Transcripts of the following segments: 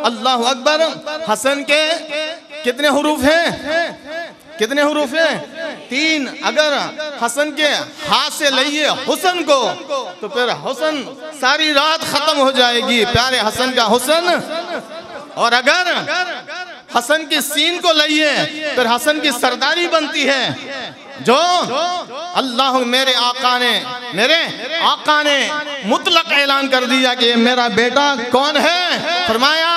अल्लाह अकबर। हसन के कितने हुरूफ हैं? कितने हुरूफ हैं? 3। अगर हसन के हाथ से लइए हुसन को तो फिर हुसन सारी रात खत्म हो जाएगी, प्यारे हसन का हुसन। और अगर हसन की सीन को लइए फिर हसन की सरदारी बनती है। जो अल्लाह मेरे आका ने मुतलक ऐलान कर दिया कि ये मेरा बेटा कौन है। फरमाया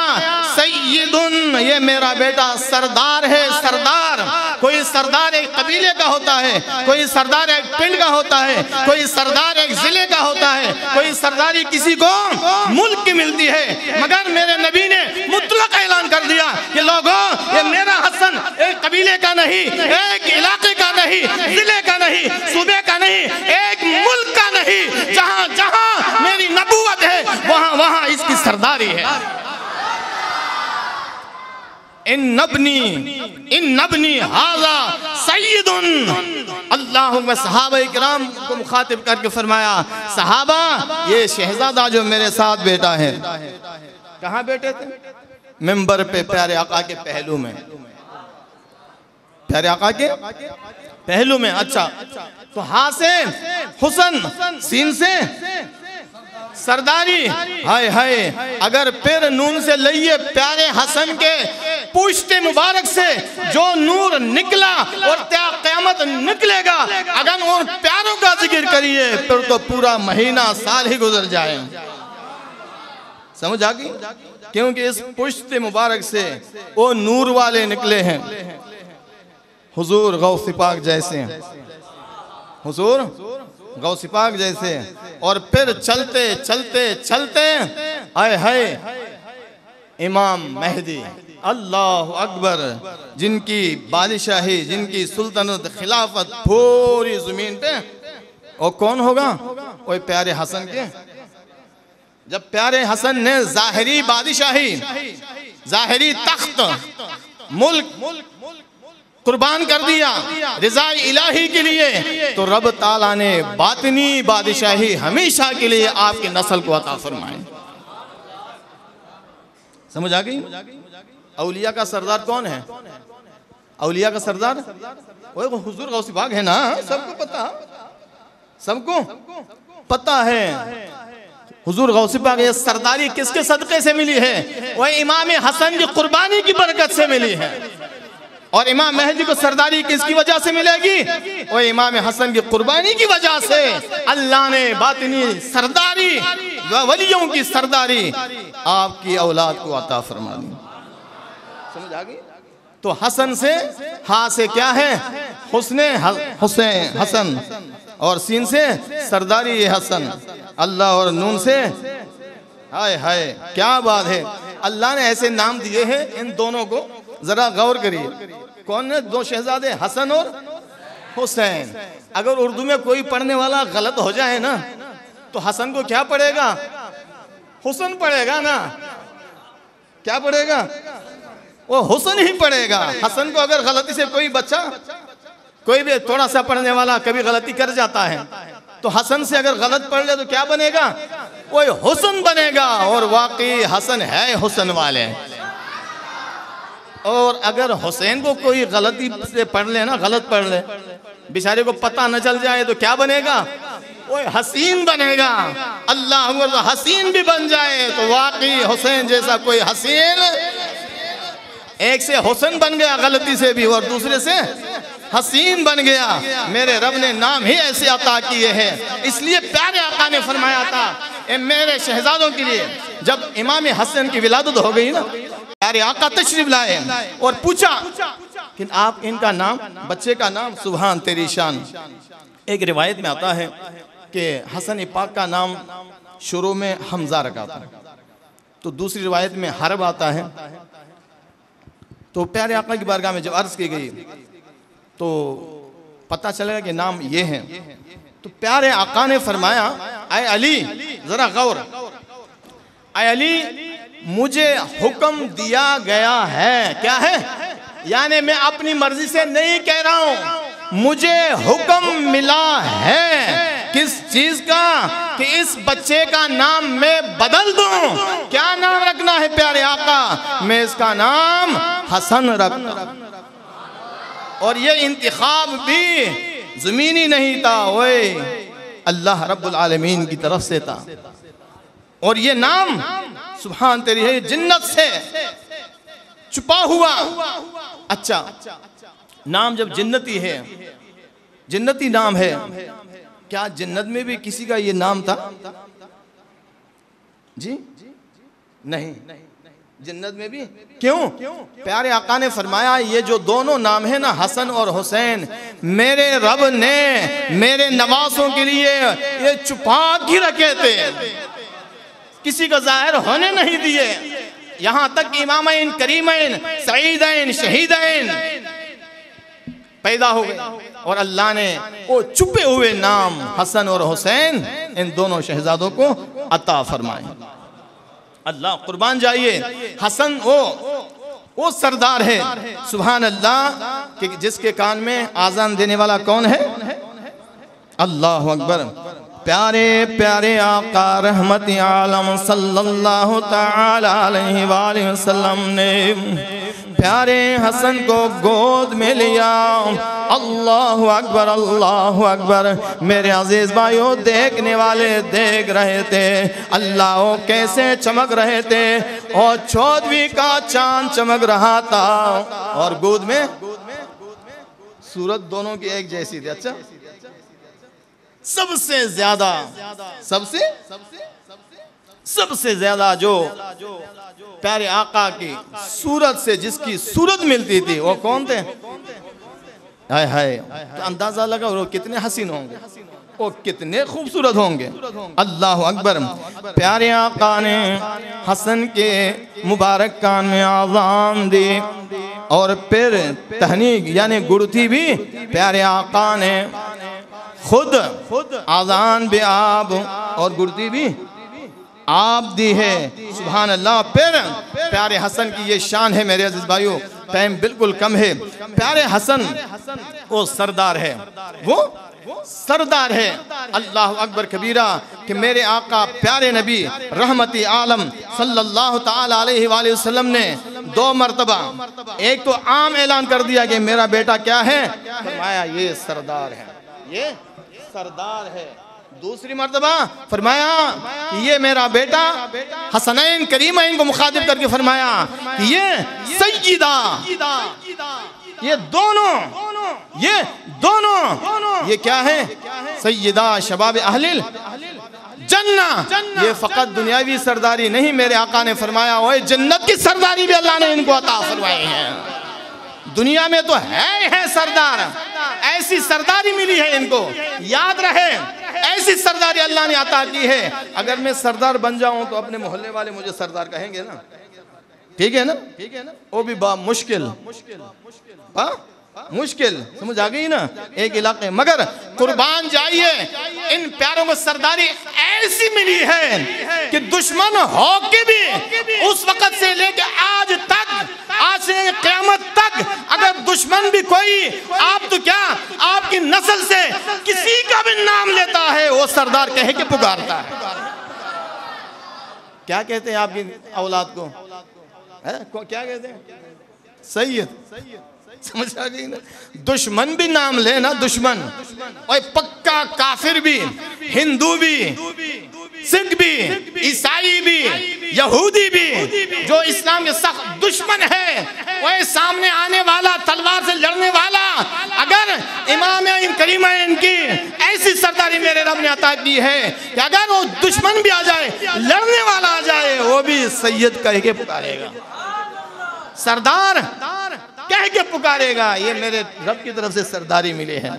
सय्यदुन, ये मेरा बेटा सरदार है। सरदार, कोई सरदार एक कबीले का होता है, कोई सरदार एक पिंड का होता है, कोई सरदार एक जिले का होता है, कोई सरदारी किसी को मुल्क की मिलती है। मगर मेरे नबी ने मुतलक ऐलान कर दिया कि लोगों, ये मेरा हसन एक कबीले का नहीं, एक इलाके का नहीं, जिले का नहीं, सूबे का नहीं, एक मुल्क का नहीं, जहां जहां मेरी नबूवत है वहां वहां इसकी सरदारी है। इन नबनी हाजा सय्यदुन। अल्लाह में सहाबा इकराम को मुखातिब करके फरमाया, सहाबा ये शहजादा जो मेरे साथ बेटा है, कहाँ बैठे थे? मिंबर पे प्यारे आका के पहलू में, प्यारे आका के पहलू में। अच्छा, तो हाथ से हुसन, सीन से सरदारी, हाय हाय। अगर फिर नून से लइए प्यारे हसन के पुश्ते मुबारक से जो नूर निकला और क़यामत निकलेगा, अगर उन प्यारों का जिक्र करिए फिर तो पूरा महीना साल ही गुजर जाए। समझ आ गई? क्योंकि इस पुश्ते मुबारक से वो नूर वाले निकले हैं, हुजूर गौस पाक जैसे, हुजूर गौस पाक जैसे। और फिर चलते चलते चलते आए हाय इमाम मेहदी, अल्लाह अकबर, जिनकी बादशाही, जिनकी सुल्तनत, खिलाफत पूरी जमीन पे। और कौन होगा? वो प्यारे हसन के। जब प्यारे हसन ने जाहिरी बादशाही, जाहिरी तख्त, मुल्क कुर्बान कर दिया रिज़ाए इलाही के लिए, तो रब ताला ने बातिनी बादशाही हमेशा के लिए आपकी नस्ल को अता फरमाए। समझ आ गई? औलिया का सरदार कौन है? औलिया का सरदार वो हुजूर गौस पाक है ना, सबको पता, सबको पता है। हुजूर गौस पाक ये सरदारी किसके सदक़े से मिली है? वह इमाम हसन की कुर्बानी की बरकत से मिली है। और इमाम मेहदी को सरदारी किसकी वजह से मिलेगी? वो इमाम हसन की कुर्बानी की वजह से अल्लाह ने बातिनी सरदारी, वलियों की सरदारी आपकी औलाद को अता फरमा दी। समझ आ गई? तो हसन से, हाँ से क्या है? हुस्ने हुसैन हसन, और सीन से सरदारी हसन, अल्लाह, और नून से हाय हाय क्या बात है। अल्लाह ने ऐसे नाम दिए हैं इन दोनों को, जरा गौर करिए। कौन है? दो शहजादे हसन और हुसैन। अगर उर्दू में कोई पढ़ने वाला गलत हो जाए ना तो हसन को क्या पढ़ेगा? हुसन पढ़ेगा ना। क्या पढ़ेगा? वो हुसन ही पढ़ेगा। हसन को अगर गलती से कोई बच्चा, कोई भी थोड़ा सा पढ़ने वाला कभी गलती कर जाता है तो हसन से अगर गलत पढ़ ले तो क्या बनेगा? वो हुसन बनेगा। और वाकई हसन है हुसन वाले। और अगर हुसैन को कोई गलती से पढ़ ले ना, गलत पढ़ ले, बेचारे को पता न चल जाए तो क्या बनेगा? वो हसीन बनेगा। अल्लाह अकबर, हसीन भी बन जाए तो वाकई हुसैन जैसा कोई हसीन, एक से हुसन बन गया गलती से भी और दूसरे से हसीन बन गया। मेरे रब ने नाम ही ऐसे अता किए हैं। इसलिए प्यारे आका ने फरमाया था मेरे शहजादों के लिए, जब इमाम हसन की विलादत हो गई ना, प्यारे आका तशरीफ लाए और पूछा कि आप इनका नाम, बच्चे का नाम, सुभान तेरी शान। एक रिवायत में आता है कि हसन पाक का नाम शुरू में हमजा रखा था, तो दूसरी रिवायत में हरब आता है। तो प्यारे आका की बारगाह में जब अर्ज की गई तो पता चलेगा कि नाम ये है। तो प्यारे आका ने फरमाया, आए अली, जरा गौर, आए अली, मुझे हुक्म दिया गया है। क्या है? यानी मैं अपनी मर्जी से नहीं कह रहा हूं, मुझे हुक्म मिला है किस चीज का? कि इस बच्चे का नाम मैं बदल दूं। क्या नाम रखना है प्यारे आका? मैं इसका नाम हसन रखता। और ये इंतखाब भी ज़मीनी नहीं था, वो अल्लाह रब्बुल आलमीन की तरफ से था। और ये नाम सुभान तेरी है, जिन्नत से छुपा हुआ। अच्छा, नाम जब जिन्नती है, जिन्नती नाम है, क्या जन्नत में भी किसी का ये नाम था? जी नहीं, जन्नत में भी क्यों? प्यारे आका ने फरमाया ये जो दोनों नाम है ना, हसन और हुसैन, मेरे रब ने मेरे नवासों के लिए ये छुपा के रखे थे, किसी का जाहिर होने नहीं दिए। यहां तक कि इमामैन करीमैन सईदैन शहीदैन पैदा हो गए और अल्लाह ने वो छुपे हुए नाम हसन और हुसैन इन दोनों शहजादों को अता फरमाए। अल्लाह कुर्बान जाइए। हसन वो सरदार है, सुभान अल्लाह, कि जिसके कान में आजान देने वाला कौन है? अल्लाह अकबर। प्यारे प्यारे आका रहमत आलम सल्लल्लाहु तआला अलैहि वसल्लम ने प्यारे हसन को गोद में लिया। अल्लाह अकबर, अल्लाह अकबर। मेरे अजीज भाइयों, देखने वाले देख रहे थे अल्लाह कैसे चमक रहे थे, और 14वीं का चांद चमक रहा था, और गोद में सूरत दोनों की एक जैसी थी। अच्छा, सबसे ज्यादा जो प्यारे आका की सूरत से जिसकी सूरत मिलती थी वो कौन थे? हाय हाय, तो अंदाजा लगा वो कितने हसीन होंगे, वो कितने खूबसूरत होंगे। अल्लाह अकबर। प्यारे आका ने हसन के मुबारक कान में आज़ान दी, और फिर तहनीक यानी गुड़ती भी प्यारे आका ने खुद आज़ान भी आप और गुड़ती भी आप दी है। सुभान अल्लाह। फिर प्यारे हसन की ये शान है मेरे अजीज भाइयों, टाइम बिल्कुल कम है। प्यारे हसन वो सरदार है, वो सरदार है। अल्लाह अकबर कबीरा कि मेरे आका प्यारे नबी रहमती आलम सल्लल्लाहु ताला अलैहि वसल्लम ने 2 मरतबा, एक तो आम ऐलान कर दिया कि मेरा बेटा क्या है, फरमाया ये सरदार है, ये सरदार है। दूसरी मर्तबा फरमाया कि ये मेरा बेटा, हसनैन करीमैन को मुखातिब करके फरमाया कि ये सय्यदा, ये दोनों ये क्या है? सय्यदा शबाब अहलिल जन्ना। ये फकत दुनियावी सरदारी नहीं, मेरे आका ने फरमाया ओए जन्नत की सरदारी भी अल्लाह ने इनको अता फरमाई है। दुनिया में तो है सरदार, ऐसी सरदारी मिली है इनको, याद रहे ऐसी सरदारी अल्लाह ने अता की है। अगर मैं सरदार बन जाऊं तो अपने मोहल्ले वाले मुझे सरदार कहेंगे ना, ठीक है ना? वो भी बा मुश्किल, मुश्किल, समझ आ गई ना? एक इलाके, मगर कुर्बान जाइए, इन प्यारों को सरदारी ऐसी मिली है कि दुश्मन हो के भी उस वक्त से लेके आज तक, आज से क़यामत तक, अगर दुश्मन भी कोई आप तो क्या आपकी नस्ल से किसी का भी नाम लेता है, वो सरदार कह के पुकारता है। क्या कहते हैं आपकी औलाद को? क्या कहते हैं? सैयद। समझ आ गई ना? दुश्मन भी नाम ले ना, दुश्मन, और पक्का काफिर भी, हिंदू भी, सिख भी, ईसाई भी, यहूदी भी, जो इस्लाम के सख्त दुश्मन है, वह सामने आने वाला, तलवार से लड़ने वाला, अगर इमाम करीमैन की ऐसी सरदारी मेरे रब ने अता की है कि अगर वो दुश्मन भी आ जाए, लड़ने वाला आ जाए, वो भी सैयद कह के पुकारेगा, सरदार कह के पुकारेगा। ये मेरे रब की तरफ से सरदारी मिली है,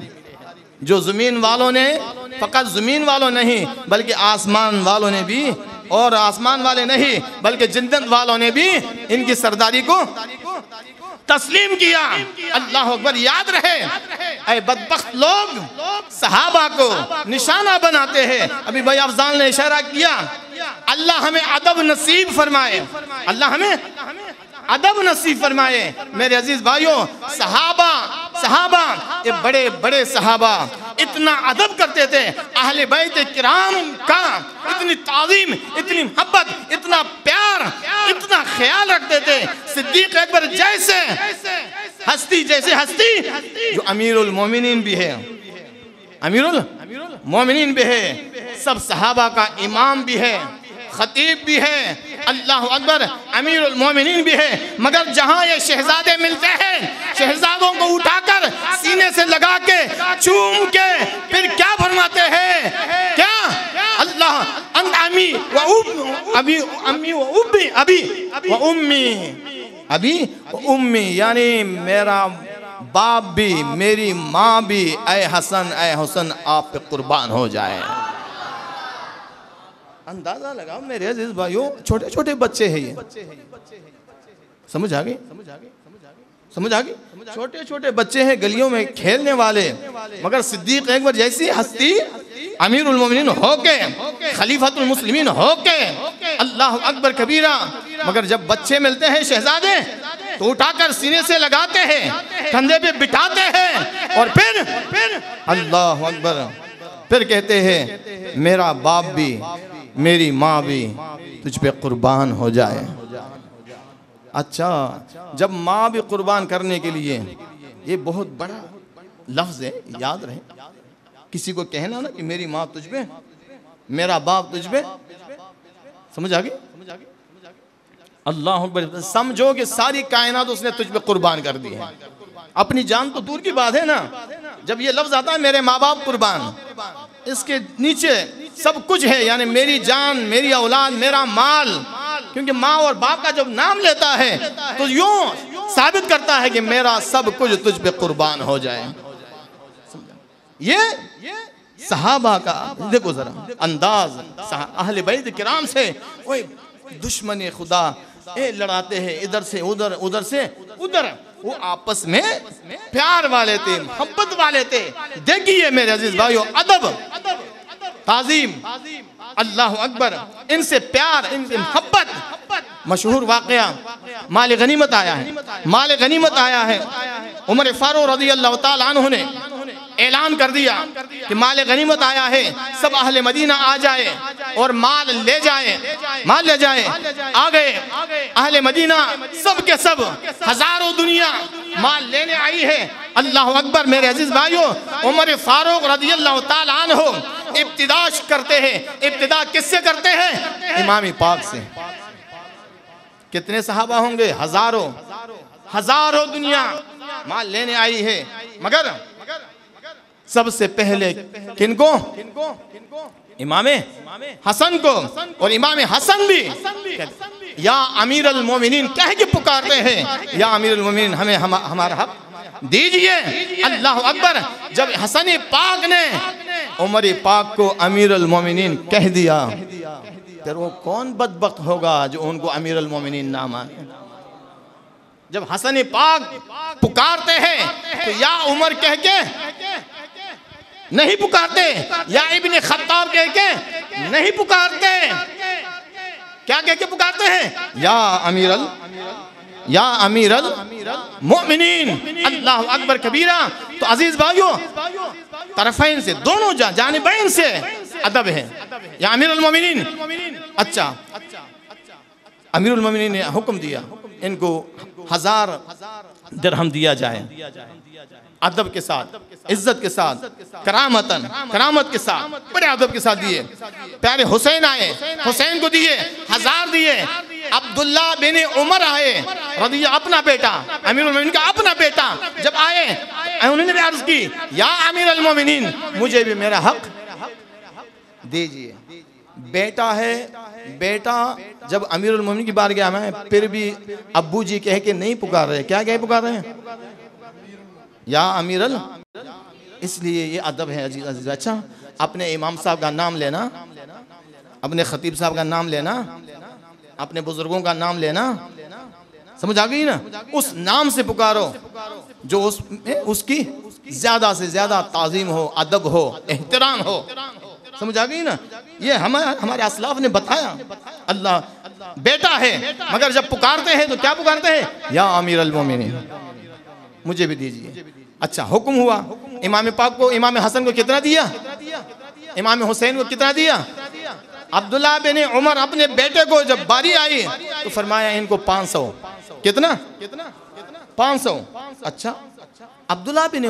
जो जमीन वालों ने, फकत जमीन वालों नहीं बल्कि आसमान वालों ने भी, और आसमान वाले नहीं बल्कि जन्नत वालों ने भी इनकी सरदारी को तस्लीम किया। अल्लाह अकबर। याद रहे ऐ बदबख्त लोग सहाबा को निशाना बनाते हैं। अभी भाई अफजाल ने इशारा किया, अल्लाह हमें अदब नसीब फरमाए, अल्लाह हमें अदब नसीब फरमाए। मेरे अजीज भाइयों, सहाबा ये बड़े बड़े सहाबा, इतना अदब करते थे, अहले बैत किराम का इतनी ताज़ीम, इतनी मोहब्बत, इतना प्यार, इतना ख्याल रखते थे। सिद्दीक अकबर जैसे हस्ती, जैसे हस्ती जो अमीरुल मोमिनीन भी है, अमीरुल मोमिनीन भी है, सब सहाबा का इमाम भी है, खतीब भी है, अल्लाह अकबर, अमीरुल मोमिनीन भी है। मगर जहाँ ये शहजादे मिलते हैं, शहजादों को उठाकर सीने से लगा के चूम के फिर क्या फरमाते हैं, क्या अल्लाह अंत अमी व अभी अम्मी व उम्मी, अभी व उम्मी, अभी व उम्मी, यानी मेरा बाप भी मेरी माँ भी, ऐ हसन ऐ हुसैन आप पे कुर्बान हो जाए। अंदाजा लगाओ मेरे अजीज भाइयों, छोटे छोटे बच्चे हैं ये, समझ आ गई, समझ आ गई, छोटे छोटे बच्चे हैं गलियों में खेलने वाले, मगर सिद्दीक अकबर जैसी हस्ती अमीरुल मोमिनीन होके, खलीफतुल मुस्लिमीन होके, अल्लाह अकबर कबीरा। मगर जब बच्चे मिलते हैं शहजादे तो उठाकर सीने से लगाते हैं, कंधे पे बिठाते हैं और फिर अल्लाह अकबर, फिर कहते हैं मेरा बाप भी मेरी माँ भी तुझ पे कुर्बान हो जाए। अच्छा, जब माँ भी कुर्बान करने के लिए, ये बहुत बड़ा लफ्ज़ है, याद रहे। किसी को कहना ना कि मेरी माँ तुझ पे, मेरा बाप तुझ पे, समझ आ गई, अल्लाह अकबर, समझो कि सारी कायनात उसने तुझ पे कुर्बान कर दी है। अपनी जान तो दूर की बात है ना, जब ये लफ्ज़ आता है मेरे माँ बाप कुर्बान, इसके नीचे सब कुछ है, यानी मेरी जान, मेरी औलाद, मेरा माल, क्योंकि माँ और बाप का जब नाम लेता है तो यूं साबित करता है कि मेरा सब कुछ तुझ पे कुर्बान हो जाए। ये सहाबा का देखो जरा अंदाज, अहले बैत किराम से ओए दुश्मन खुदा ए लड़ाते हैं, इधर से उधर, उधर से उधर, वो आपस में प्यार वाले थे, मोहब्बत वाले थे। देखिए मेरे अजीज भाइयों, अदब, ताजीम, अल्लाह अकबर, इनसे प्यार, इनसे मोहब्बत। मशहूर वाकया माल गनीमत आया है, माल गनीमत आया है, उमर फारूक रज़ी अल्लाह तआला अन्हु ने ऐलान कर दिया कि माल गनीमत आया है, सब अहले मदीना आ जाए और माल ले जाए, माल ले जाए। आ गए अहले मदीना, सब के सब, हजारों दुनिया माल लेने आई है। अल्लाह अकबर मेरे अजीज भाइयों, उमर फारूक रज़ी अल्लाह तआला अन्हु इब्तिदाश करते हैं। इब्तिदा किससे करते हैं? इमाम पाक से। कितने सहाबा होंगे? हजारों, हजारों दुनिया माल लेने आई है, मगर सबसे पहले किनको? इमाम हसन को। और इमाम हसन भी या अमीर अल मोमिनीन कह के पुकारते हैं, या अमीर अल मोमिनीन हमें हमारा हक दीजिए। अल्लाह अकबर, जब हसन पाक ने उमर पाक को अमीर अल मोमिनीन कह दिया, फिर वो कौन बदबख्त होगा जो उनको अमीर अल मोमिनीन ना माने। जब हसन पाक पुकारते हैं तो या उमर कह के नहीं पुकारते, या इब्ने खत्ताब कह के नहीं पुकारते, क्या कह के पुकारते हैं? या अमीरल मोमिनीन। अल्लाह अकबर कबीरा। तो अजीज भाइयों, तरफैन से, दोनों जानिबैन से अदब है। या अमीरुल मोमिनीन। अच्छा, अमीरुल मोमिनीन ने हुक्म दिया इनको 1000 दिरहम दिया जाए, अदब के साथ, इज्जत के साथ, करामत के साथ, बड़े अदब के साथ दिए। प्यारे हुसैन आए, हुसैन को दिए, 1000 दिए। अब्दुल्ला बिन उमर आए, रदिया अपना बेटा, अमीरुल मोमिनीन का अपना बेटा, जब आए उन्होंने भी अर्ज की, या अमीरुल मोमिनीन मुझे भी मेरा हक दीजिए। बेटा है, बेटा जब अमीरुल मोमिनीन की बात गया मैं, फिर भी अब्बू जी कह के नहीं पुकार रहे। क्या कह पुकार रहे हैं? या अमीरल। इसलिए ये अदब है अजीज अजीज। अच्छा, अपने इमाम साहब का नाम लेना, अपने खतीब साहब का नाम लेना, अपने बुजुर्गों का नाम लेना, समझ आ गई ना? उस नाम से पुकारो जो उसकी ज्यादा से ज्यादा ताजीम हो, अदब हो, एहतराम हो। समझ आ गई ना? ये हमारे असलाफ ने बताया। अल्लाह बेटा है, मगर जब पुकारते हैं तो क्या पुकारते हैं? या अमीरुल मोमिनीन मुझे भी दीजिए। अच्छा, हुक्म हुआ। इमाम पाक को, इमाम हसन को कितना दिया? इमाम हुसैन को कितना दिया? अब्दुल्ला बिन उमर अपने बेटे को जब बारी आई तो फरमाया इनको 500। कितना? 500। अच्छा, अब्दुल्ला बिन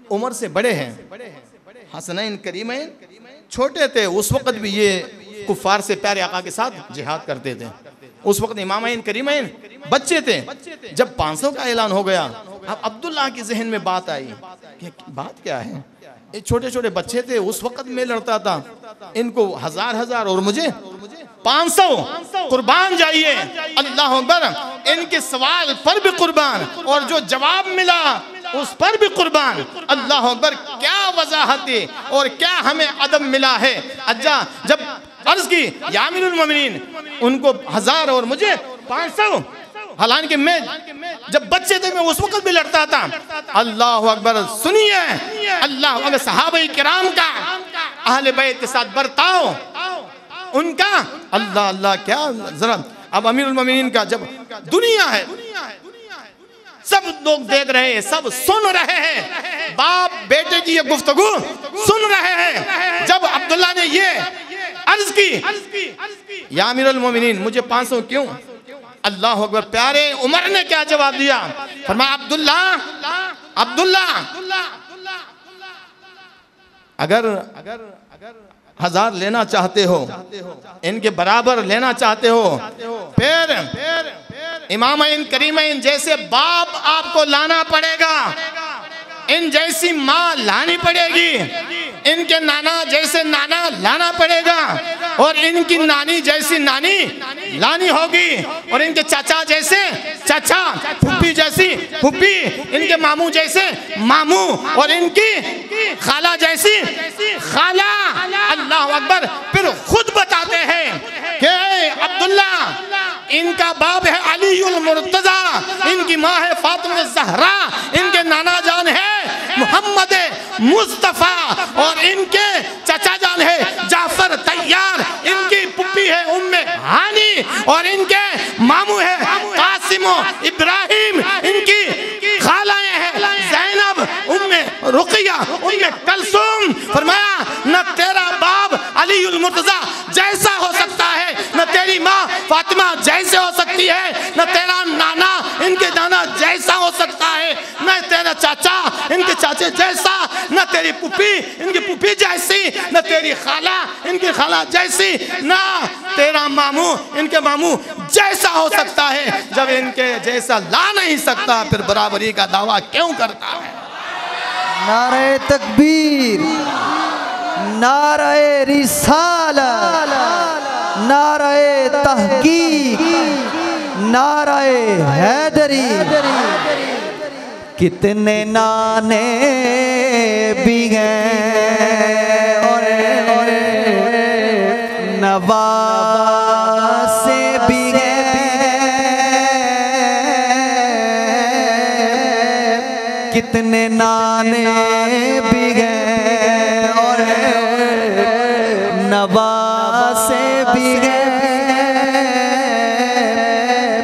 उमर से बड़े हैं, हसनैन करीमैन छोटे थे। उस वक्त भी ये कुफार से प्यारे आका के साथ जिहाद करते थे। उस वक्त इमामैन करीमैन बच्चे थे। जब 500 का ऐलान हो गया, अब अब्दुल्ला के जहन में बात आई कि बात क्या है, ये छोटे छोटे बच्चे थे, उस वक्त में लड़ता था, इनको 1000 और मुझे 500 कुर्बान जाइए। अल्लाह अकबर। इनके सवाल पर भी कुर्बान और जो जवाब मिला उस पर भी कुर्बान। अल्लाह अकबर। क्या वजाहत है और क्या हमें अदब मिला है। अच्छा, जब अर्ज की या अमीरुल मोमिनीन, उनको 1000 और मुझे 500, हालांकि मैं जब बच्चे थे मैं उस वक्त भी लड़ता था। अल्लाह अकबर। सुनिए अल्लाह अकबर, सहाबा किराम का अहले बैत के साथ बर्ताव उनका, अल्लाह अल्लाह। क्या जरा अब अमीरुल मोमिनीन का जब दुनिया है, सब लोग देख रहे हैं, सब सुन रहे हैं, बाप बेटे की ये गुफ्तगू सुन रहे हैं। जब अब्दुल्ला ने ये अर्ज की या अमीरुल मोमिनीन मुझे 500 क्यों? अल्लाह अकबर। प्यारे उमर ने क्या जवाब दिया? फरमाया अब्दुल्ला अगर 1000 लेना चाहते हो, इनके बराबर लेना चाहते हो, फिर इमामैन करीमैन जैसे बाप आपको लाना पड़ेगा, इन जैसी माँ लानी पड़ेगी, इनके नाना जैसे नाना लाना पड़ेगा, और इनकी नानी जैसी नानी लानी होगी, और इनके चाचा जैसे चाचा, फुप्पी जैसी फुप्पी, इनके मामू जैसे मामू, और इनकी खाला जैसी खाला। अल्लाह अकबर। फिर खुद बताते हैं कि अब्दुल्ला इनका बाप है अलीउल मुर्तजा, इनकी माँ है फातिमा ज़हरा, इनके नाना जान है मोहम्मद मुस्तफ़ा, और इनके चाचा जान है जाफर तैयार, इनकी पुप्पी है उम्मे हानी, और इनके मामू है कासिम इब्राहिम, इनकी खालाएं हैं ज़ैनब, उम्मे रुक़िया, उम्मे कलसूम। फरमाया न तेरा बाप अलीउल मुर्तजा जैसा हो सकता है, न तेरी माँ फातिमा जैसे हो सकती है, न तेरा नाना इनके नाना जैसा हो सकता है, न तेरा चाचा इनके चाचे जैसा, न तेरी पुप्पी इनकी पुप्पी जैसी, न तेरी खाला इनकी खाला जैसी, न तेरा मामू इनके मामू जैसा हो सकता है। जब इनके जैसा ला नहीं सकता फिर बराबरी का दावा क्यों करता है? नारे तकबीर, नारे रिसालत, नारे तहकीक, नारे हैदरी। कितने नाने भी हैं और नवासे भी हैं, कितने नाने भी हैं और नवासे भी हैं।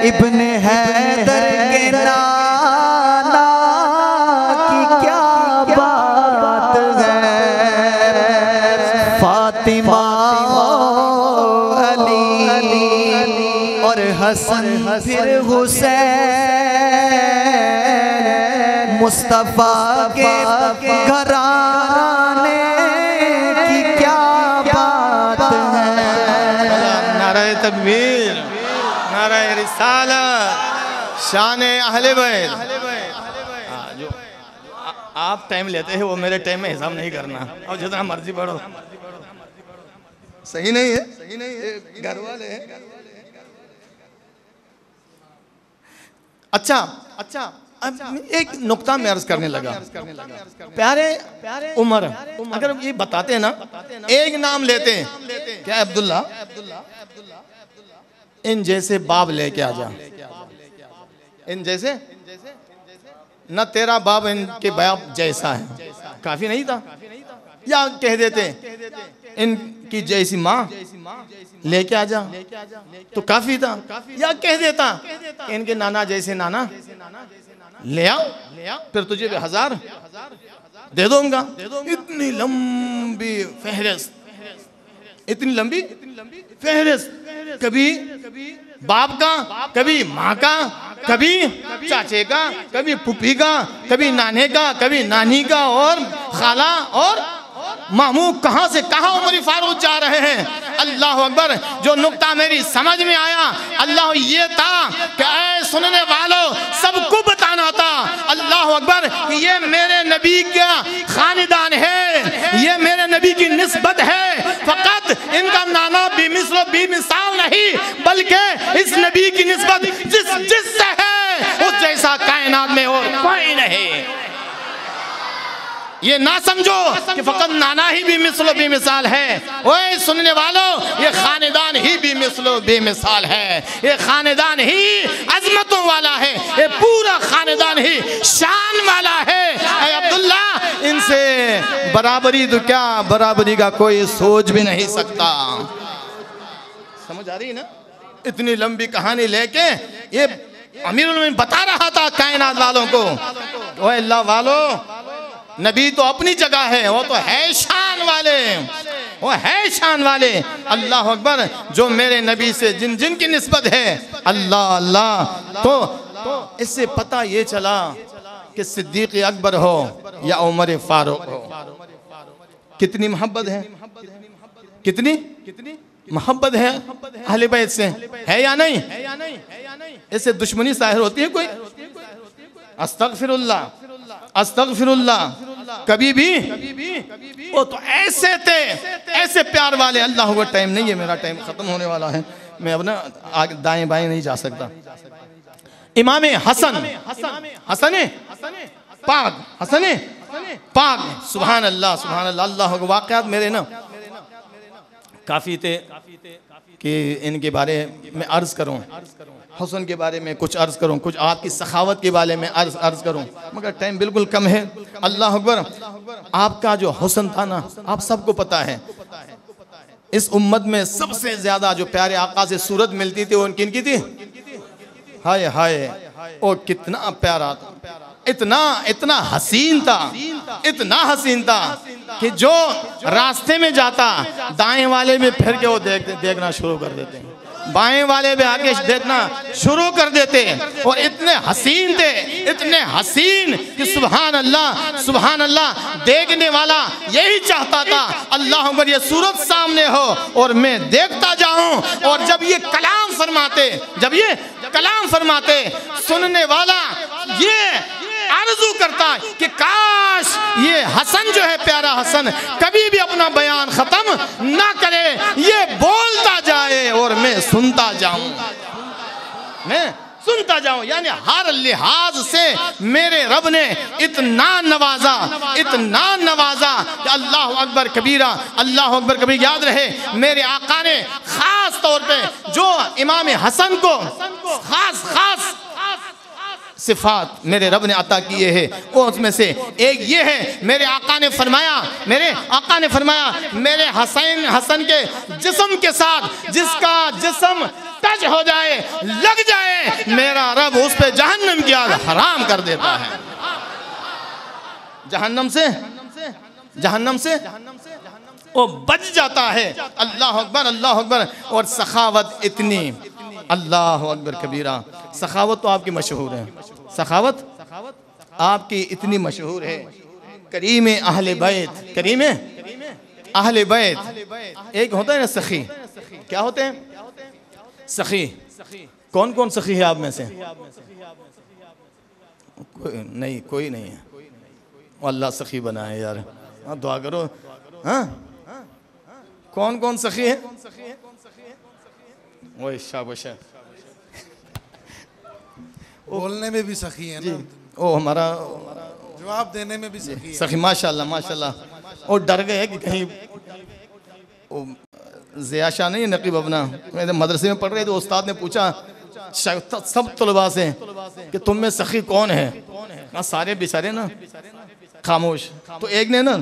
इब्ने हैदर के नाना की क्या बात है, फातिमा अली और हसन फिर हुसैन, मुस्तफा के घराने की क्या बात है। नारे तकबीर, नारे रिसालत, शाने अहले बैत। जो आप टाइम लेते हैं वो मेरे टाइम में हिसाब नहीं करना, और जितना मर्जी पढ़ो। सही नहीं है, सही नहीं है, घर वाले हैं। अच्छा अच्छा, अब एक नुक्ता मैं अर्ज करने लगा। प्यारे उमर अगर ये बताते ना, एक नाम लेते हैं क्या अब्दुल्ला, इन जैसे बाप लेके आ जा, इन जैसे, न तेरा बाप इनके बाप जैसा है, काफी नहीं था? या कह देते इनकी जैसी माँ लेके आ जा तो काफी था? या कह देता इनके नाना जैसे नाना ले आओ, फिर तुझे भी 1000 दे दूंगा। इतनी लंबी फहरिस्त, इतनी लंबी फहरिस्त, कभी बाप का, कभी माँ का, कभी चाचे का, कभी फूफी का, कभी नाने का, कभी नानी का, और खाला और मामू। कहां से कहां उमर फारूक जा रहे हैं। अल्लाह अकबर। जो नुक्ता मेरी समझ में आया अल्लाह ये था कि ऐ सुनने वालों सबको बताना था, अल्लाह अकबर, कि ये मेरे नबी का खानदान है, ये मेरे नबी की निस्बत है। फकत इनका नाना बेमिसाल नहीं, बल्कि इस नबी की निस्बत जिससे है उस जैसा कायनात में और कोई नहीं। ये ना समझो कि फकत नाना ही बेमिसाल है। ओए सुनने वालों, ये खानदान ही बेमिसाल है, ये खानदान ही अजमतों वाला है, ये पूरा खानदान ही शान वाला है। ऐ अब्दुल्ला, इनसे बराबरी तो क्या, बराबरी का कोई सोच भी नहीं सकता। समझ आ रही है ना? इतनी लंबी कहानी लेके ये अमीरुल मोमिनीन बता रहा था कायनात वालों को, ओए अल्लाह वालों, नबी तो अपनी जगह है, वो तो है शान वाले, वो है शान वाले। अल्लाह अकबर। जो मेरे नबी से जिन जिन की निस्बत है, अल्लाह अल्लाह, तो इससे पता ये चला कि सिद्दीक अकबर हो या उमर फारूक हो, कितनी मोहब्बत है, कितनी मोहब्बत है अहले बैत से, है या नहीं? इससे दुश्मनी जाहिर होती है कोई? अस्तगफिरुल्लाह, अस्तगफिरुल्लाह। कभी भी वो तो ऐसे थे, ऐसे प्यार वाले। अल्लाह का टाइम नहीं है, मेरा टाइम खत्म होने वाला है, मैं अब ना आगे दाएं बाएं नहीं जा सकता। इमाम हसन, हसन पाक, सुभान अल्लाह सुभान अल्लाह। अल्लाह के वाक़यात मेरे ना काफ़ी थे कि इनके बारे में अर्ज़ करूँ, हुस्न के बारे में कुछ अर्ज़ करूँ, कुछ आपकी सखावत के बारे में अर्ज़ करूँ, मगर टाइम बिल्कुल कम है। अल्लाह अकबर। आपका जो हुस्न था ना, आप सबको पता है, इस उम्मत में सबसे ज़्यादा जो प्यारे आका से सूरत मिलती थी वो किन की थी? हाय हाय, ओ कितना प्यारा था, इतना हसीन था, इतना हसीन था कि जो रास्ते में जाता दाएं वाले में फिर के वो देखना शुरू कर देते हैं, बाएं वाले भी आगे देखना शुरू कर देते। और इतने हसीन थे, इतने हसीन कि सुभान अल्लाह, देखने वाला यही चाहता था अल्लाह अकबर ये सूरत सामने हो और मैं देखता जाऊं। और जब ये कलाम फरमाते, सुनने वाला ये आरज़ू करता कि काश ये हसन जो है, प्यारा हसन, कभी भी अपना बयान खत्म ना करे, ये बोलता जाए और मैं सुनता जाऊं, यानी हर लिहाज से मेरे रब ने इतना नवाजा कि अल्लाह अकबर कबीरा, अल्लाह अकबर कबीर। याद रहे मेरे आका ने खास तौर पे जो इमाम हसन को खास सिफात मेरे रब ने अता किए हैं, वो उसमें से एक ये है, मेरे आका ने फरमाया मेरे हसन के जिस्म के साथ जिसका जिस्म टच हो जाए, लग जाए, मेरा रब उस पे जहन्नम की आग हराम कर देता है। जहन्नम से वो बच जाता है। अल्लाह अकबर। और सखावत इतनी, अल्लाह अकबर कबीरा। सखावत तो आपकी मशहूर है, सखावत आपकी इतनी मशहूर है। करीम अहले बैत, एक होता है ना सखी, क्या होते हैं सखी? कौन कौन सखी है आप में से? कोई नहीं है। अल्लाह सखी बनाए यार, दुआ करो। हाँ, कौन कौन सखी है? वो शाबाश, बोलने में भी सखी है ना, ओ हमारा जवाब देने में भी सखी। माशाल्लाह। और डर गए कि कहीं ज़िया शाह नहीं, नकीब अपना, मेरे मदरसे में पढ़ रहे थे, उस्ताद ने पूछा सब तलबा से कि तुम में सखी कौन है? कहा सारे बेचारे ना खामोश। तो एक ने ना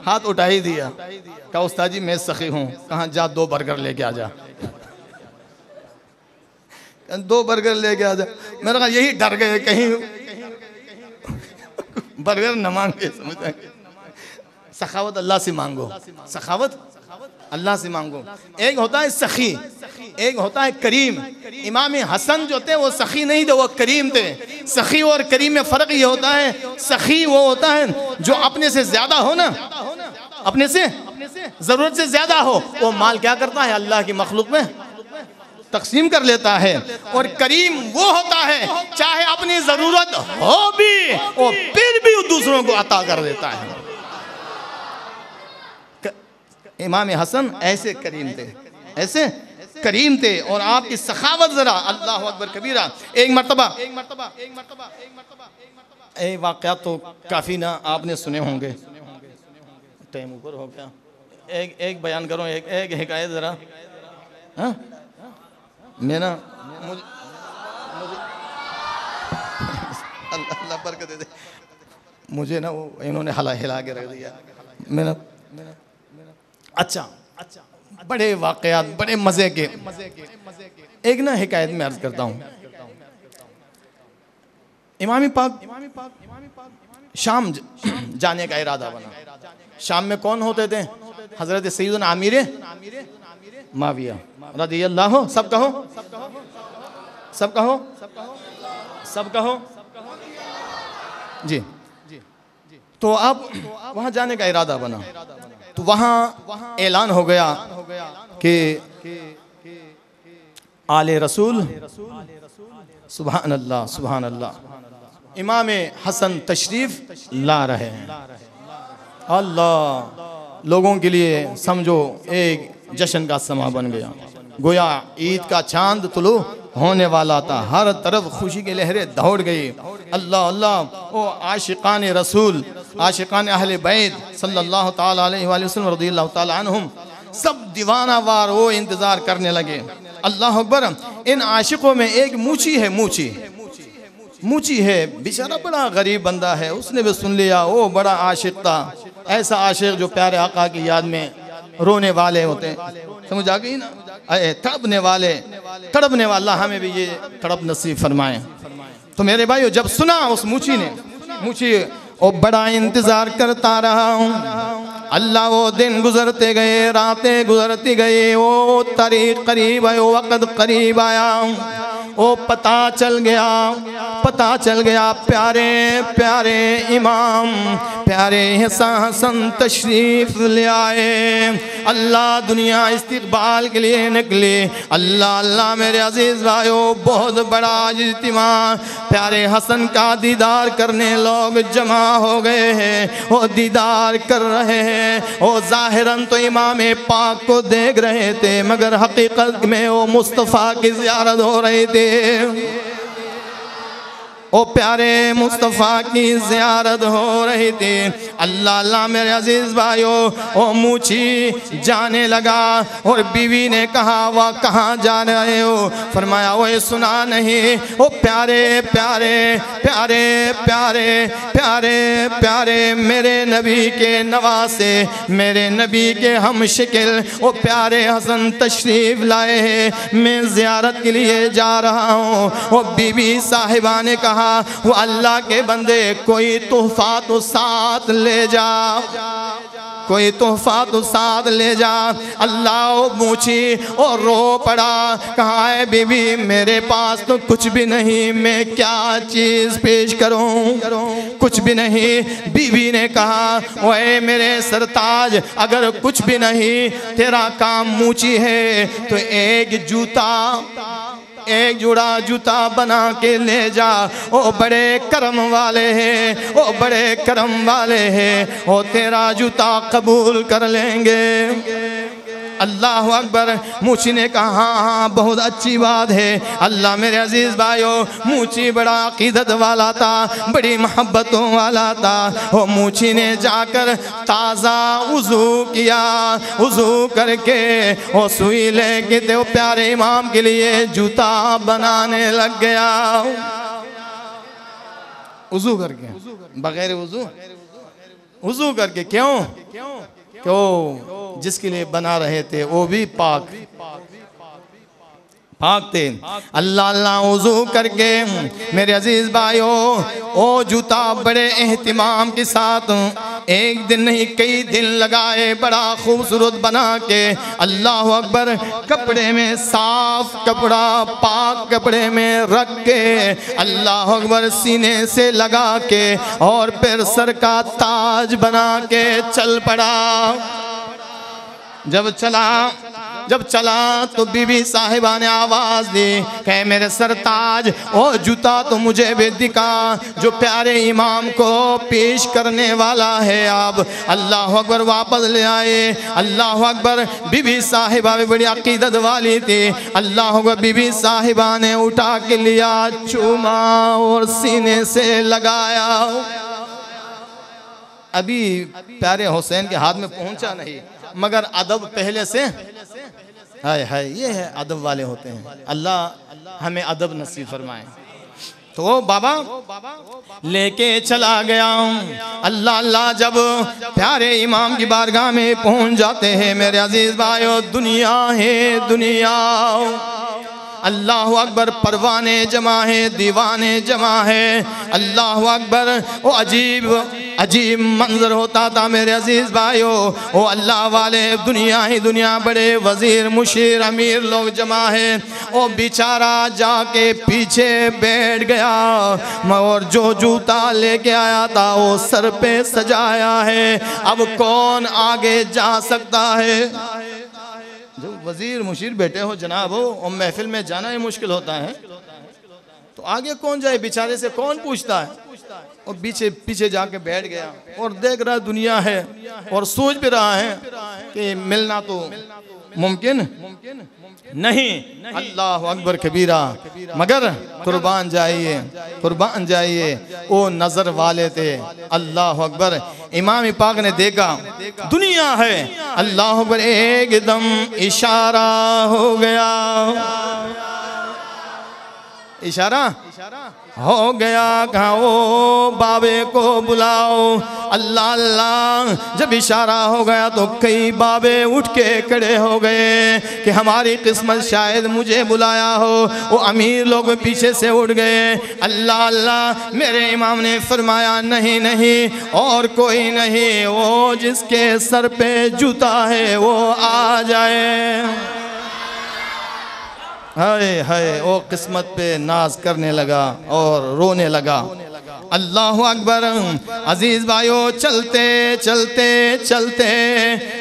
हाथ उठा ही दिया, कहा उस्ताद जी मैं सखी हूँ। कहा जा 2 बर्गर लेके आ जा, 2 बर्गर लेके आ जा। मैंने कहा यही डर गए कहीं बर्गर न मांगे, समझ। सखावत अल्लाह से मांगो, सखावत अल्लाह से मांगो। एक होता है सखी, एक होता है करीम। इमाम हसन जो थे वो सखी नहीं थे, वो करीम थे। सखी और करीम में फ़र्क ये होता है, सखी वो होता है जो अपने से ज़्यादा हो ना, अपने से ज़रूरत से ज़्यादा हो, वो माल क्या करता है, अल्लाह की मखलूक में तकसीम कर लेता है। और करीम वो होता है चाहे अपनी ज़रूरत हो भी वो फिर भी दूसरों को अता कर देता है। इमाम हसन ऐसे करीम थे, ऐसे करीम थे। और आपकी सखावत जरा, अल्लाह अकबर कबीरा। एक मर्तबा एक वाक़या तो काफ़ी ना आपने सुने होंगे, टाइम ऊपर हो गया। एक बयान करो, एक हिकायत जरा। हाँ मैं ना मुझे अल्लाह बरकत दे दे, मुझे ना वो इन्होंने हिला के रख दिया। मैंने अच्छा बड़े वाक़यात, बड़े मज़े के। एक ना हिकायत में अर्ज़ करता हूँ। इमाम पाक शाम जाने का इरादा बना। शाम में कौन होते थे? हज़रत सैयदना आमिर माविया रज़ियल्लाहु, सब कहो, सब कहो, सब कहो जी। तो अब वहाँ जाने का इरादा बना, तो वहाँ ऐलान हो गया कि आले रसूल, सुभान अल्लाह, सुभान अल्लाह, इमाम हसन तशरीफ ला रहे हैं। अल्लाह, लोगों के लिए समझो एक जश्न का समा बन गया। गोया ईद का चांद तुलू होने वाला था, हर तरफ खुशी की लहरें दौड़ गई। अल्लाह अल्लाह, ओ आशिकान रसूल, आशिकान अहले बैत सल्लल्लाहु ताला अलैहि वसल्लम रज़ियल्लाहु ताला अन्हुम, सब दीवाना वार वो इंतज़ार करने लगे। अल्लाह अकबर। इन आशिकों में एक मूची है, मूची है, बेचारा बड़ा गरीब बंदा है, उसने भी सुन लिया। वो बड़ा आशिक था, ऐसा आशिक जो प्यारे आका की याद में रोने वाले होते हैं, समझ आ गई ना, तड़पने वाला, हमें भी ये तड़प नसीब फरमाए। तो मेरे भाइयों, जब सुना उस मूची ओ बड़ा इंतजार करता रहा हूँ। अल्लाह, वो दिन गुजरते गए, रातें गुजरती गई, वो तारीख करीब आया, वो वक़्त करीब आया। ओ पता चल गया प्यारे प्यारे इमाम, प्यारे हसन तशरीफ ले आए। अल्लाह, दुनिया इस्तिक़बाल के लिए निकली। अल्लाह अल्लाह, मेरे अजीज़ भाइयों, बहुत बड़ा इज्तिमा, प्यारे हसन का दीदार करने लोग जमा हो गए हैं। वो दीदार कर रहे हैं, वो ज़ाहिरन तो इमाम पाक को देख रहे थे, मगर हकीकत में वो मुस्तफ़ा की ज़ियारत हो रही थी। ओ प्यारे मुस्तफ़ा की ज़ियारत हो रही थी। अल्लाह अल्लाह, मेरे अजीज़ भाइयों, ओ मूची जाने लगा। और बीवी ने कहा, वह कहाँ जा रहे हो? फरमाया, वो सुना नहीं, ओ प्यारे प्यारे प्यारे प्यारे प्यारे प्यारे मेरे नबी के नवासे, मेरे नबी के हम शिकिल, ओ प्यारे हसन तशरीफ़ लाए हैं, मैं ज़ियारत के लिए जा रहा हूँ। ओ बीबी साहिबा ने कहा, वो अल्लाह के बंदे, कोई तोहफा तो साथ ले जा, कोई तोहफा तो साथ ले जा। अल्लाह मूछी और रो पड़ा, कहाँ है बीबी? मेरे पास तो कुछ भी नहीं, मैं क्या चीज़ पेश करूं? कुछ भी नहीं। बीबी ने कहा, ओए मेरे सरताज, अगर कुछ भी नहीं, तेरा काम मूछी है, तो एक जोड़ा जूता बना के ले जा। ओ बड़े करम वाले हैं, ओ बड़े करम वाले हैं, ओ तेरा जूता कबूल कर लेंगे। अल्लाह अकबर। मूची ने कहा, हाँ हाँ, बहुत अच्छी बात है। अल्लाह, मेरे अजीज़ भाइयों, मूची बड़ा अकीदत वाला था, बड़ी मोहब्बतों वाला था। वो मूची ने जाकर ताज़ा वज़ू किया, वज़ू करके वो सुई लेके तो प्यारे इमाम के लिए जूता बनाने लग गया। वज़ू करके, बगैर वज़ू करके। क्यों? जिसके लिए बना रहे थे वो भी पाक भागते। अल्लाह अल्लाह वज़ू करके मेरे अजीज भाइयों ओ जूता बड़े एहतिमाम के साथ एक दिन नहीं कई दिन लगाए बड़ा खूबसूरत बना के अल्लाह अकबर कपड़े में साफ कपड़ा पाक कपड़े में रख के अल्लाह अकबर सीने से लगा के और फिर सर का ताज बना के चल पड़ा। जब चला तो बीबी साहिबा ने आवाज दी कहे मेरे सरताज और जूता तो मुझे भी दिखा जो प्यारे इमाम को पेश करने वाला है। आप अल्लाह अकबर वापस ले आए। अल्लाह अकबर बीबी साहिबा भी बड़ी अकीदत वाली थी। अल्लाह अकबर बीबी साहिबा ने उठा के लिया चूमा और सीने से लगाया। अभी प्यारे हुसैन के हाथ में पहुंचा नहीं मगर अदब पहले से हाय ये है अदब वाले होते हैं। अल्लाह हमें अदब नसीब फरमाए। तो वो बाबा लेके चला गया। अल्लाह अल्लाह जब प्यारे इमाम की बारगाह में पहुंच जाते हैं मेरे अजीज भाइयों दुनिया है दुनिया। अल्लाह अकबर परवाने जमा है दीवाने जमा है। अल्लाह अकबर वो अजीब मंजर होता था मेरे अजीज भाइयों। वो अल्लाह वाले दुनिया ही दुनिया बड़े वजीर मुशीर अमीर लोग जमा है। वो बेचारा जाके पीछे बैठ गया और जो जूता लेके आया था वो सर पे सजाया है। अब कौन आगे जा सकता है? जो वजीर मुशीर बैठे हो जनाब हो और महफिल में जाना ही मुश्किल होता है तो आगे कौन जाए? बेचारे से कौन पूछता है? और पीछे जाके बैठ गया और देख रहा दुनिया है और सोच भी रहा है कि मिलना तो मुमकिन नहीं। अल्लाह अकबर कबीरा मगर कुर्बान जाइए वो नजर वाले थे। अल्लाह अकबर इमाम पाक ने देखा दुनिया है। अल्लाह अकबर एकदम इशारा हो गया। इशारा हो गया कहा ओ बाबे को बुलाओ। अल्लाह अल्लाह जब इशारा हो गया तो कई बाबे उठ के खड़े हो गए कि हमारी किस्मत शायद मुझे बुलाया हो। वो अमीर लोग पीछे से उठ गए। अल्लाह अल्लाह मेरे इमाम ने फरमाया नहीं नहीं और कोई नहीं, वो जिसके सर पे जूता है वो आ जाए। हाय हाय वो किस्मत पे नाज करने लगा और रोने लगा। अल्लाह अकबर। अजीज भाइयों चलते चलते चलते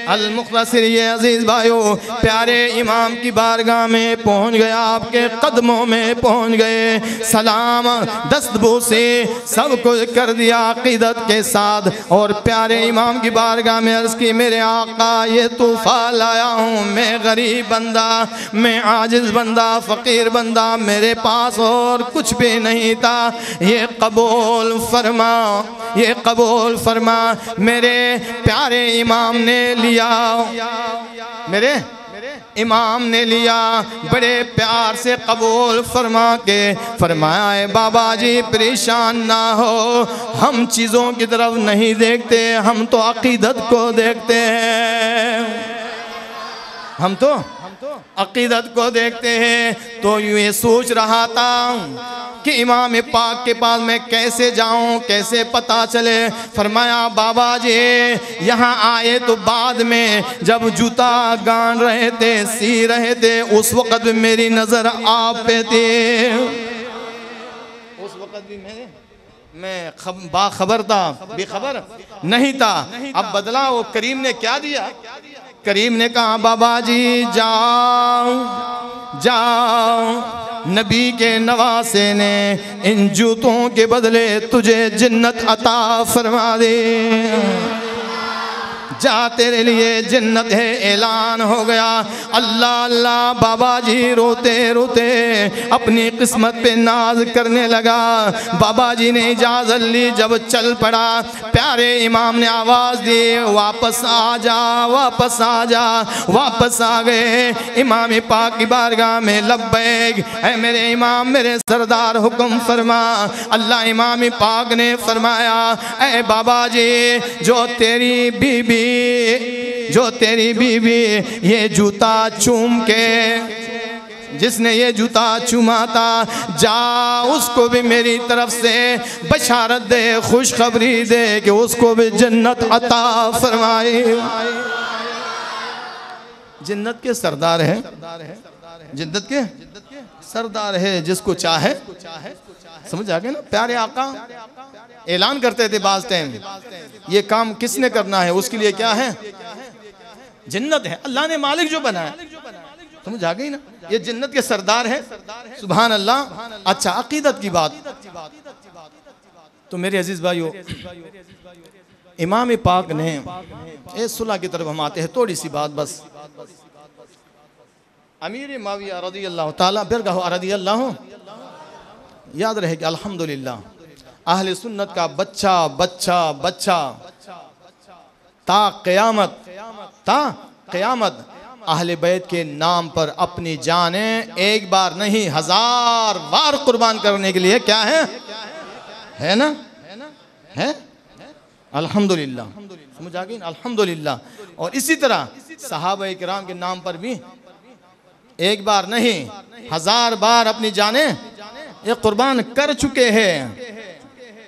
अल मुख्तसर ये अजीज भाइयों प्यारे इमाम की बारगाह में पहुंच गया। आपके कदमों में पहुंच गए। सलाम दस्तबूसी सब कुछ कर दिया अकीदत के साथ और प्यारे इमाम की बारगाह में अर्ज की मेरे आका ये तोहफा लाया हूँ। मैं गरीब बंदा, मैं आजिज बंदा, फकीर बंदा, मेरे पास और कुछ भी नहीं था। ये कबूल फरमा, ये कबूल फरमा। मेरे प्यारे इमाम ने लिया, मेरे इमाम ने लिया बड़े प्यार से कबूल फरमा के फरमाया बाबा जी परेशान ना हो, हम चीज़ों की तरफ नहीं देखते, हम तो अकीदत को देखते हैं। हम तो अकीदत को देखते हैं। तो ये सोच रहा था कि इमाम पाक के पास मैं कैसे जाऊं, कैसे पता चले। फरमाया बाबा जी यहाँ आए तो बाद में जब जूता गान रहे थे, सी रहे थे, उस वक़्त मेरी नज़र आप पे थी। उस वक़्त भी मैं बाखबर था, बेखबर नहीं था। अब बदला वो करीम ने क्या दिया? करीम ने कहा बाबा जी जाओ जाओ, नबी के नवासे ने इन जूतों के बदले तुझे जन्नत अता फरमा दे। जा तेरे लिए जन्नत है, ऐलान हो गया। अल्लाह अल्लाह बाबा जी रोते रोते अपनी किस्मत पे नाज करने लगा। बाबा जी ने इजाज़त ली, जब चल पड़ा प्यारे इमाम ने आवाज़ दी वापस आ जा, वापस आ जा। वापस आ गए इमाम पाक की बारगाह में। लब्बैक ऐ मेरे इमाम, मेरे सरदार हुक्म फरमा। अल्लाह इमाम पाक ने फरमाया ऐ बाबा जी जो तेरी बीबी ये जूता चूम के जिसने ये जूता चुमा था, जा उसको भी मेरी तरफ से बशारत दे, खुशखबरी दे कि उसको भी जन्नत अता फरमाए। जन्नत के सरदार हैं, जन्नत के सरदार है, जिसको चाहे। समझ आ गए ना? प्यारे आका ऐलान करते थे बाज टाइम, ये काम किसने करना है, उसके लिए क्या है, जन्नत है। अल्लाह ने मालिक जो बनाया, समझ आ गई ना? ये जन्नत के सरदार है। सुभान अल्लाह। अच्छा, अकीदत की बात तो मेरे अजीज भाइयों, इमाम पाक ने सुलह की तरफ हम आते हैं, थोड़ी सी बात बस। अमीर माविया रज़ी अल्लाह ताला बिरगाह रज़ी अल्लाह, याद रहे कि अल्हम्दुलिल्लाह अहले सुन्नत का बच्चा बच्चा बच्चा ता क़यामत अहले बैत के नाम पर अपनी जानें एक बार नहीं 1000 बार कुर्बान करने के लिए क्या है ना, है अल्हम्दुलिल्लाह। समझ आ गई? अल्हम्दुलिल्लाह। और इसी तरह सहाबा किराम के नाम पर भी एक बार नहीं 1000 बार अपनी जानें ये कुर्बान कर चुके हैं,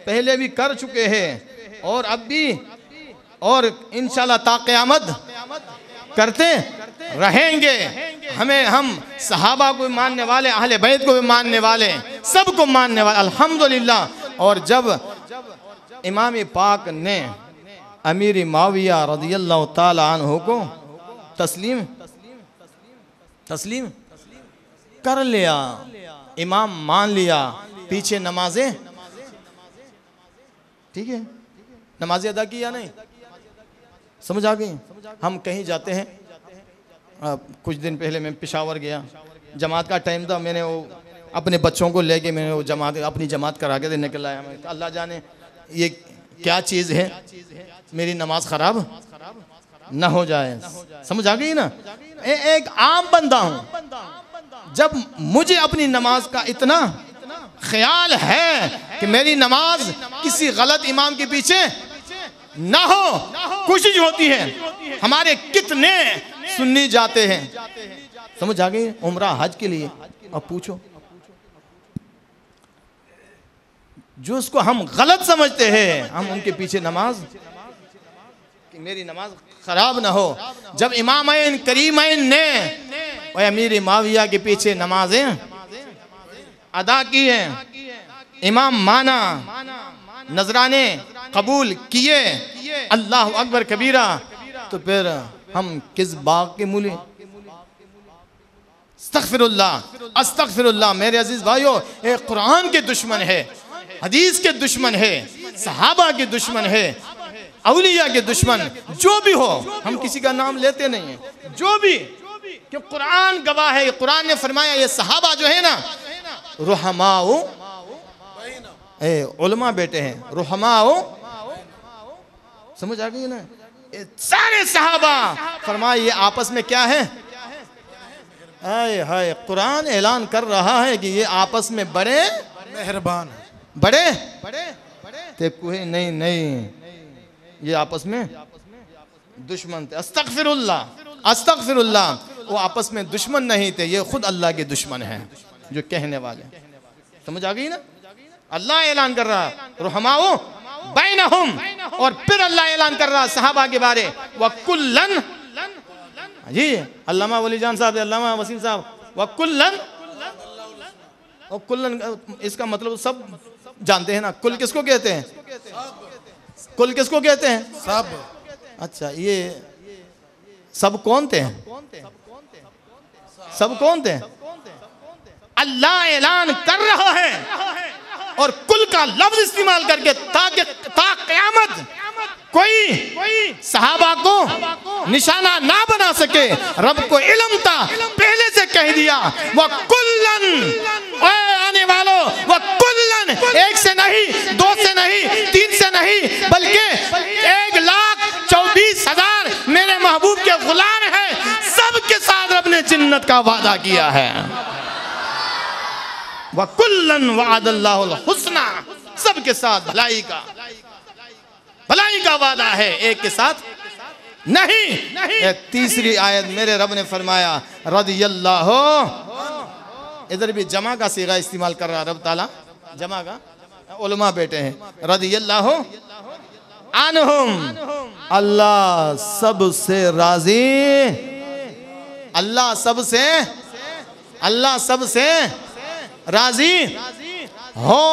पहले भी कर चुके हैं और अब भी, और इंशाल्लाह ता क़यामत करते रहेंगे। हम सहाबा को भी मानने वाले, अहले बैत को भी मानने वाले, सबको मानने वाले अल्हम्दुलिल्लाह। और जब इमाम पाक ने अमीर माविया रज़ियल्लाहु ताला अन्हु को तस्लीम कर लिया, इमाम मान लिया, पीछे नमाजें, ठीक है, नमाजें अदा की या नहीं? समझ आ गई? हम कहीं जाते हैं, कुछ दिन पहले मैं पेशावर गया, जमात का टाइम था, मैंने वो अपने बच्चों को लेके मैंने वो अपनी जमात करा के निकल आया। अल्लाह जाने ये क्या चीज़ है, मेरी नमाज खराब न हो जाए। समझ आ गई ना? एक आम बंदा हूं, जब मुझे अपनी नमाज का इतना ख्याल है कि मेरी नमाज किसी गलत इमाम के पीछे ना हो, कोशिश होती है। हमारे कितने सुन्नी जाते हैं, समझ आ गई, उम्रा हज के लिए। अब पूछो, जो उसको हम गलत समझते हैं, हम उनके पीछे नमाज, कि मेरी नमाज खराब ना हो। जब इमामैन करीमैन ने और अमीर माविया के पीछे नमाजें अदा की हैं, इमाम माना, नजराने कबूल किए, अल्लाह अकबर कबीरा, तो फिर हम किस बाग के मूले? अस्तगफिरुल्लाह अस्तगफिरुल्लाह। मेरे अजीज भाइयों, एक कुरान के दुश्मन है, हदीस के दुश्मन है, सहाबा के दुश्मन है, औलिया के दुश्मन, जो भी हो, हम किसी का नाम लेते नहीं है, जो भी, कि कुरान गवाह है। कुरान ने फरमाया ये सहाबा जो है ना, रुहमाओ, उलमा बेटे हैं, रुहमाओ, समझ आ गई ना? सारे सहाबा फरमाया ये आपस में क्या है, आए हाय, कुरान ऐलान कर रहा है कि ये आपस में बड़े मेहरबान, बड़े ते कोई नहीं, ये आपस में दुश्मन थे। अस्तगफिरुल्लाह अस्तगफिरुल्लाह। वो आपस में दुश्मन नहीं थे, ये खुद अल्लाह के दुश्मन हैं जो कहने वाले। समझ आ गई ना? अल्लाह ऐलान कर रहा रुहमाओ बैनहुम, और फिर अल्लाह ऐलान कर रहा सहाबा के बारे, व कुल्लन, जी अल्लामा वली जान साहब, अल्लामा वसीम साहब, व कुल्लन, और कुल्लन इसका मतलब सब जानते हैं ना, कुल किसको कहते हैं? कुल किसको कहते हैं? सब। अच्छा, ये सब कौन थे? सब कौन थे? अल्लाह ऐलान कर रहा है और कुल का लफ्ज इस्तेमाल करके, ताकि ता क़यामत कोई सहाबा को निशाना ना बना सके। रब को इल्म था, पहले से कह दिया, वह कुल्लन, आने वालों, वह कुल्लन, एक से नहीं, दो से नहीं, तीन से नहीं, बल्कि 1,24,000 मेरे महबूब के गुलाम हैं, सबके साथ रब ने जन्नत का वादा किया है। वह कुल्लन वअदल्लाहुल हुस्ना, सबके साथ भलाई का वादा है, एक के साथ नहीं। तीसरी आयत मेरे रब ने फरमाया, रदियल्लाहु इधर भी जमा का सीगा इस्तेमाल कर रहा रब ताला, जमा का। उलमा बेटे हैं रदियल्लाहु अन्हुम, अल्लाह सबसे राजी, अल्लाह सबसे राजी हो।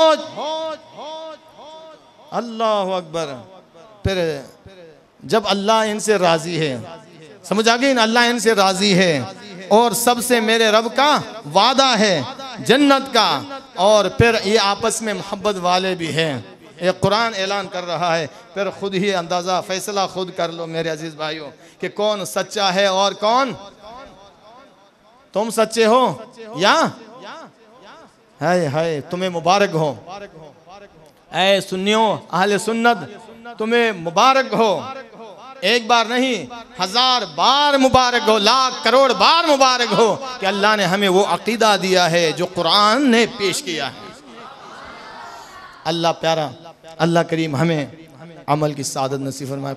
अल्लाह अकबर। फिर जब अल्लाह इनसे राजी है, समझ आ गई ना, अल्लाह इनसे राजी है और सबसे मेरे रब का वादा है जन्नत का, और फिर ये आपस में मोहब्बत वाले भी हैं। ये कुरान ऐलान कर रहा है। फिर खुद ही अंदाज़ा फैसला खुद कर लो मेरे अजीज़ भाइयों कि कौन सच्चा है और कौन। तुम सच्चे हो या हाय तुम्हें मुबारक हो। ऐ सुन्नियों अहले सुन्नत तुम्हें मुबारक हो। एक बार नहीं 1000 बार मुबारक हो, लाख करोड़ बार मुबारक हो कि अल्लाह ने हमें वो अकीदा दिया है जो कुरान ने पेश किया है। अल्लाह प्यारा, अल्लाह करीम हमें अमल की सादत नसीब फरमाए।